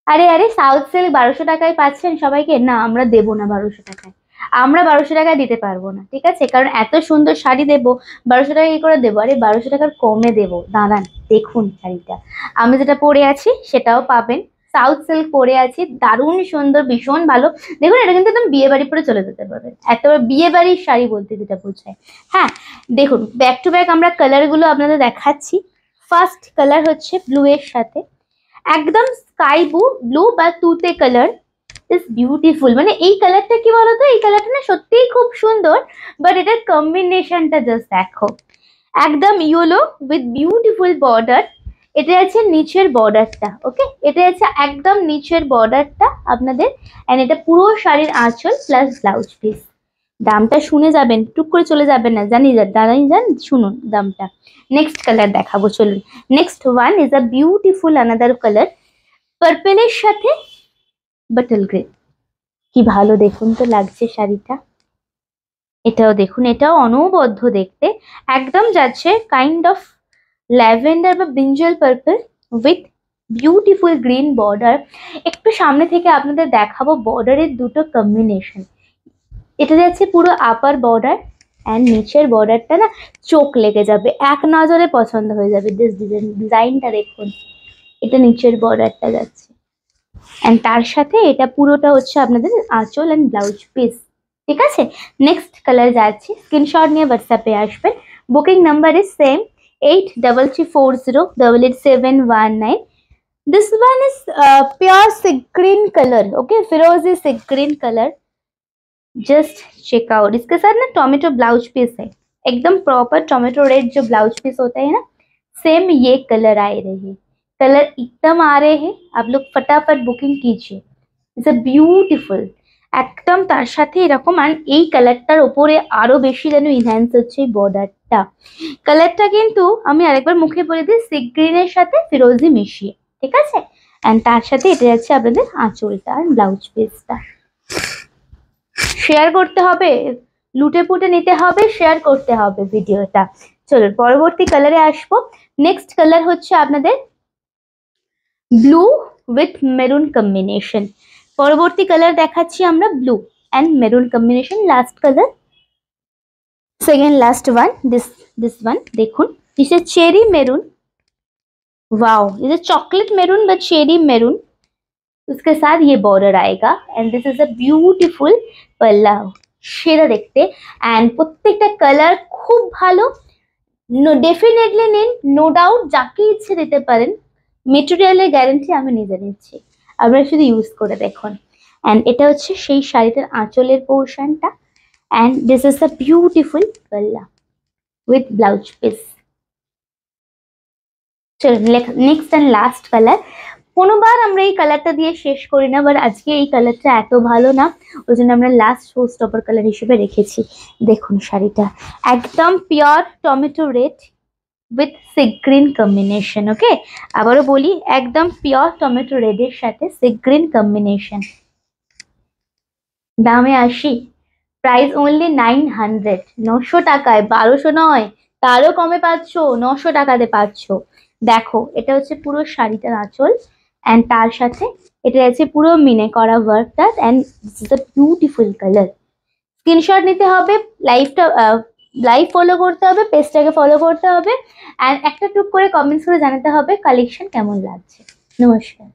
আরে আরে, south silk 1200 টাকায় পাচ্ছেন সবাইকে? না, আমরা দেবো না 1200 টাকায়। আমরা 1200 টাকায় দিতে পারবো না, ঠিক আছে? কারণ এত সুন্দর শাড়ি দেবো, 1200 টাকা কি করে দেবো? আরে 1200 টাকার কমে দেবো, দাঁড়ান। দেখুন শাড়িটা, আমি যেটা পরে আছি সেটাও পাবেন। সাউথ সিল্ক পরে আছি, দারুণ সুন্দর, ভীষণ ভালো। দেখুন, এটা কিন্তু একদম বিয়ে বাড়ি পরে চলে যেতে পারবেন, একেবারে বিয়ে বাড়ির শাড়ি বলতে যেটা বোঝায়। হ্যাঁ, দেখুন ব্যাক টু ব্যাক আমরা কালার গুলো আপনাদের দেখাচ্ছি। ফার্স্ট কালার হচ্ছে ব্লু এর সাথে, একদম স্কাই ব্লু, ব্লু বা তুতে কালার ইজ বিউটিফুল। মানে এই কালারটা কি বলতো, এই কালারটা না সত্যিই খুব সুন্দর, বাট এটার কম্বিনেশনটা জাস্ট দেখো, একদম ইয়েলো উইথ বিউটিফুল বর্ডার। এটা আছে নিচের বর্ডারটা, ওকে, এটা আছে একদম নিচের বর্ডারটা আপনাদের, এন্ড এটা পুরো শাড়ির আঁচল প্লাস ব্লাউজ পিস। দামটা শুনে যাবেন, টুক করে চলে যাবেন না, জানি যান, শুনুন দামটা। নেক্সট কালার দেখাবো, চলুন। Next one is a beautiful another colour, পার্পেলের সাথে বাটল গ্রে। কি ভালো দেখুন তো লাগছে শাড়িটা। এটাও দেখুন, এটাও অনবদ্য দেখতে, একদম যাচ্ছে কাইন্ড অফ ল্যাভেন্ডার বা brinjal purple with beautiful green border. একটু সামনে থেকে আপনাদের দেখাবো বর্ডারের দুটো কম্বিনেশন। এটা যাচ্ছে পুরো আপার বর্ডার, অ্যান্ড নিচের বর্ডারটা না চোখ লেগে যাবে, এক নজরে পছন্দ হয়ে যাবে। ডিজাইনটা দেখুন, এটা নিচের বর্ডারটা যাচ্ছে, অ্যান্ড তার সাথে এটা পুরোটা হচ্ছে আপনাদের আঁচল অ্যান্ড ব্লাউজ পিস, ঠিক আছে? নেক্সট কালার যাচ্ছে, স্ক্রিনশট নিয়ে হোয়াটসঅ্যাপে আসবেন। Booking number is same 8334088719। This one is pure sea green color, okay, फिरोजी sea green color। Just check out, इसके साथ ना टोमेटो ब्लाउज पीस है, एकदम प्रॉपर टोमेटो रेड जो ब्लाउज पीस होता है ना, सेम ये कलर आ रहे हैं, कलर एकदम आ रहे हैं। आप लोग फटाफट बुकिंग कीजिए, इट्स अ ब्यूटीफुल। একদম তার সাথে এরকম, আর এই কালারটার উপরে আরো বেশি যেন ইনহ্যান্স হচ্ছে এই বর্ডারটা। কালারটা কিন্তু আমি আরেকবার মুখে বলে দিই, সি গ্রিনের সাথে ফিরোজি মিশিয়ে, ঠিক আছে? এন্ড তার সাথে এটা যাচ্ছে আপনাদের আঁচলটা আর ব্লাউজ পিসটা। শেয়ার করতে হবে, লুটে পুটে নিতে হবে, শেয়ার করতে হবে ভিডিওটা। চলুন পরবর্তী কালারে আসবো। নেক্সট কালার হচ্ছে আপনাদের ব্লু উইথ মেরুন কম্বিনেশন। পরবর্তী কালার দেখাচ্ছি আমরা blue and maroon combination. Last colour, second last one, this one देखुन, इसे चेरी मेरून, वाओ, इसे chocolate maroon but cherry maroon, उसके साथ ये बॉर्डर आएगा and this is a beautiful पल्ला। সেরা দেখতে, অ্যান্ড প্রত্যেকটা কালার খুব ভালো। ডেফিনেটলি নিন, নো ডাউট, যাকে ইচ্ছে দিতে পারেন, মেটেরিয়ালের গ্যারান্টি আমি নিজে নিচ্ছি, আপনারা শুধু ইউজ করে দেখুন। অ্যান্ড এটা হচ্ছে সেই শাড়িটার আঁচলের পোর্শনটা, and this is the beautiful পাল্লা উইথ ব্লাউজ পিস। চলুন নেক্সট অ্যান্ড লাস্ট কালার। কোনোবার আমরা এই কালারটা দিয়ে শেষ করি না, বাট আজকে এই কালারটা এত ভালো না, ওই জন্য আমরা লাস্ট শো স্টপার কালার হিসেবে রেখেছি। দেখুন শাড়িটা একদম pure tomato red with sea green combination, okay, আবারও বলি, একদম পিওর টমেটো রেডের সাথে সি গ্রিন কম্বিনেশন। দামে আসি, প্রাইস অনলি 900, 900 টাকায়, 1200 নয়, তারও কমে পাচ্ছ, 900 টাকাতে পাচ্ছ। দেখো, এটা হচ্ছে পুরো শাড়িটার আঁচল, অ্যান্ড তার সাথে এটা আছে পুরো মিনে করা ওয়ার্কটা, and this is a beautiful colour. Screenshot নিতে হবে, লাইভ ফলো করতে হবে, পেজটাকে ফলো করতে হবে, অ্যান্ড একটা টুক করে কমেন্টস করে জানাতে হবে কালেকশন কেমন লাগছে। নমস্কার।